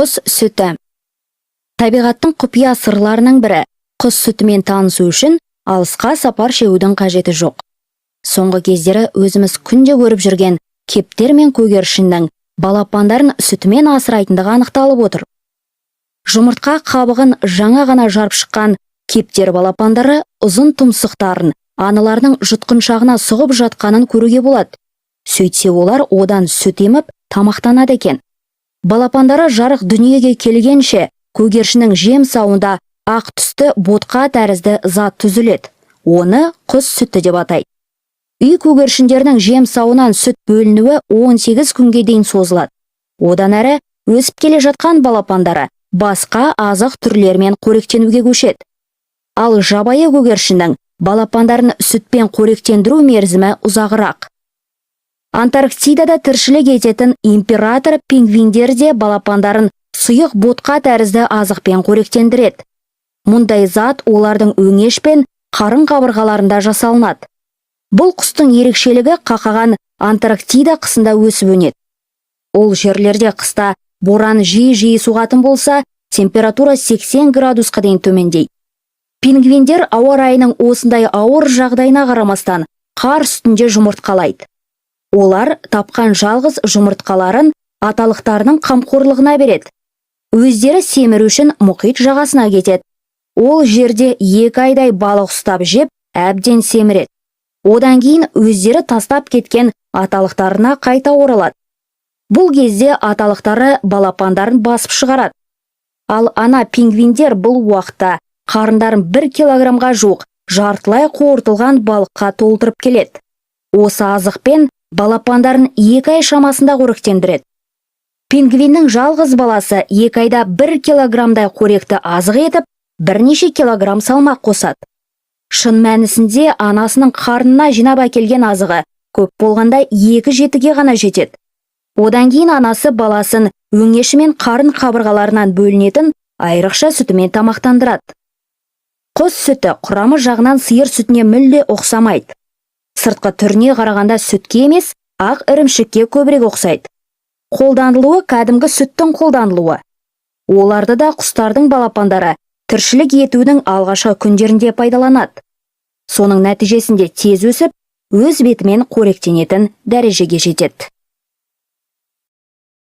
Құс сүті. Табиғаттың құпия сырларының бірі. Құс сүтімен танысу үшін алысқа сапар шегудің қажеті жоқ. Соңғы кездері өзіміз күнде көріп жүрген кептер мен көгершіннің балапандарын сүтімен асырайтындығы анықталып отыр. Жұмыртқа қабығын жаңа ғана жарып шыққан кептер балапандары ұзын тұмсықтарын аналарының жұтқыншағына сұғып жатқанын көруге болады. Сөйтсе олар одан сүт еміп тамақтанады екен. Балапандары жарық дүниеге келгенше көгершінің жем сауында ақ түсті ботқа тәрізді зат түзіледі. Оны құс сүті деп атайды. Үй көгершіндерінің жем сауынан сүт бөлінуі 18 күнге дейін созылады. Одан әрі өсіп келе жатқан балапандары басқа азық түрлермен қоректенуге көшеді. Ал жабайы көгершіннің балапандарын сүтпен қоректендіру мерзімі ұзағырақ. Антарктидада тіршілік ететін император пингвиндер де балапандарын сұйық ботқа тәрізді азықпен қоректендіреді. Мұндай зат олардың өңеш пен қарын қабырғаларында жасалынады. Бұл құстың ерекшелігі қақаған Антарктида қысында өсіп өнеді. Ол жерлерде қыста боран жиі соғатын болса, температура 80 градусқа дейін төмендейді. Пингвиндер ауа райының осындай ауыр жағдайына қарамастан қар үстінде жұмыртқалайды. Олар тапқан жалғыз жұмыртқаларын аталықтарының қамқорлығына береді. Өздері семіру үшін мұхит жағасына кетеді. Ол жерде 2 айдай балық ұстап жеп, әбден семіреді. Одан кейін өздері тастап кеткен аталықтарына қайта оралады. Бұл кезде аталықтары балапандарын басып шығарады. Ал ана пингвиндер бұл уақытта қарындарын 1 килограммға жуық жартылай қорытылған балыққа толтырып келеді. Осы азықпен балапандарын 2 ай шамасында қоректендіреді. Пингвиннің жалғыз баласы 2 айда 1 килограммдай қоректі азық етіп, бірнеше килограмм салмақ қосады. Шын мәнісінде анасының қарнына жинап әкелген азығы көп болғанда 2 жетіге ғана жетеді. Одан кейін анасы баласын өңеші мен қарын қабырғаларынан бөлінетін айрықша сүтімен тамақтандырады. Құс сүті құрамы жағынан сиыр сүтіне мүлде ұқсамайды. Сыртқы түріне қарағанда сүтке емес, ақ ірімшікке көбірек ұқсайды. Қолданылуы кәдімгі сүттің қолданылуы. Оларды да құстардың балапандары тіршілік етудің алғашқы күндерінде пайдаланады. Соның нәтижесінде тез өсіп, өз бетімен қоректенетін дәрежеге жетеді.